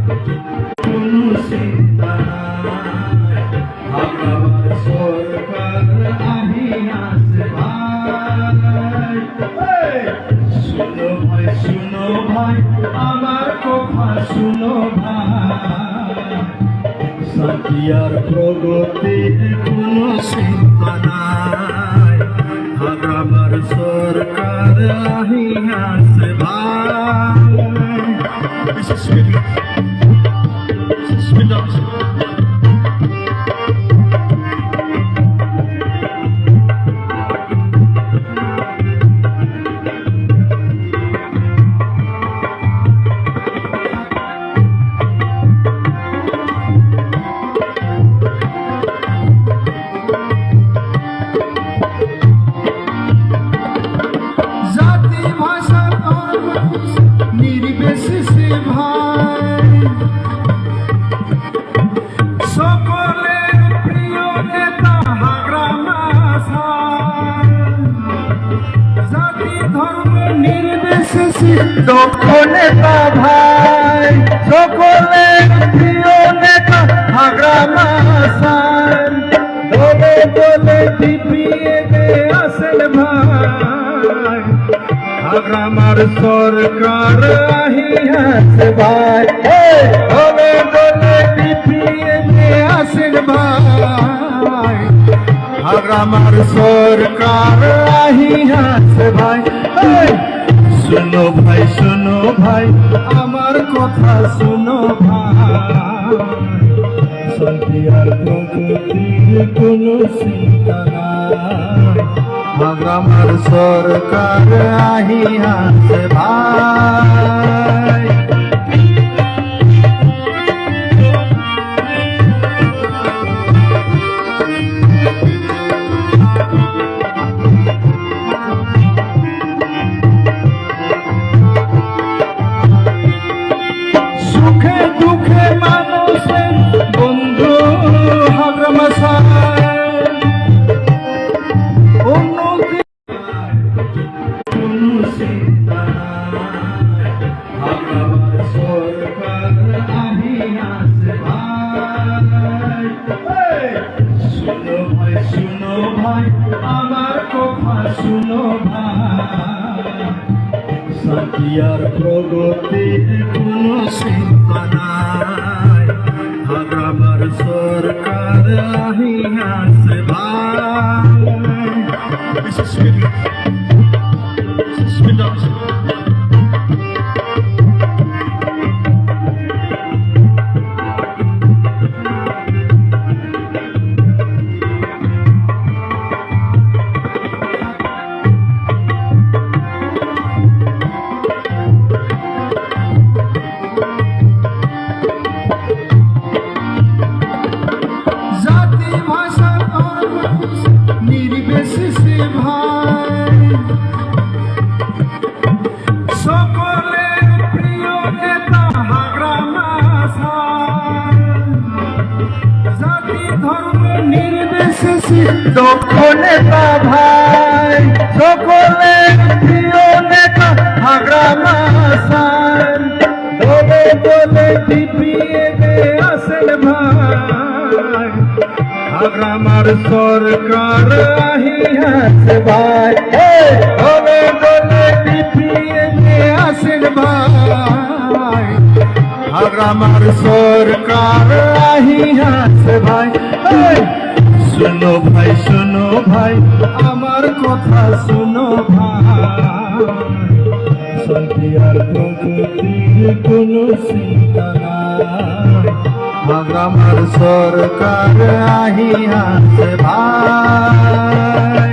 কোনো চিন্তা নাই, আমার সরকার আহিয়াছে ভাই। শুনো ভাই, শুনো ভাই, আমার কথা শুনো ভাই, সাথিয়ার প্রগতির কোনো চিন্তা নাই, আমার সরকার আহিয়াছে ভাই। জাতি ভাষা নির্বিশেষে ভাই, সকলের প্রিয় নেতা হাগ্রামা সার। জাতি ধর্ম নির্বিশেষে দক্ষ নেতা ভাই, সকলের প্রিয় নেতা হাগ্রামা সার। দলে দলে টিপিয়ে দে আসেন ভাই, আমার সরকার আহিয়াছে ভাই। দলে দলে টিপিয়ে দে আসেন ভাই, আমার সরকার আহিয়াছে ভাই। শুনো ভাই, শুনো ভাই, আমার কথা শুনো ভাই, শান্তি আর প্রগতির কোনো চিন্তা নাই, আমার সরকার আহিয়াছে ভাই। সুখে দুঃখে মানুষের বন্ধু হাগ্রামা সার। উন্নতি কোনো চিন্তা নাই, আমার সরকার আহিয়াছে ভাই। শুনো ভাই, শুনো ভাই, আমার কথা শুনো ভাই, সাথিয়ার প্রগতির কোনো চিন্তা নাই, আমার সরকার আহিয়াছে ভাই। জাতি ভাষা নির্বিশেষে ভাই, সকলের প্রিয় নেতা হাগ্রামা সার। জাতি ধর্ম নির্বিশেষে দক্ষ নেতা ভাই, সকলের প্রিয় নেতা হাগ্রামা সার। দলে দলে টিপিয়ে দে আসেন ভাই, আমার সরকার আহিয়াছে ভাই। দলে দলে টিপিয়ে দে আসেন ভাই, আমার সরকার আহিয়াছে ভাই। শুনো ভাই, শুনো ভাই, আমার কথা শুনো ভাই, শান্তি আর প্রগতির কোনো চিন্তা নাই, আমার সরকার আহিয়াছে ভাই।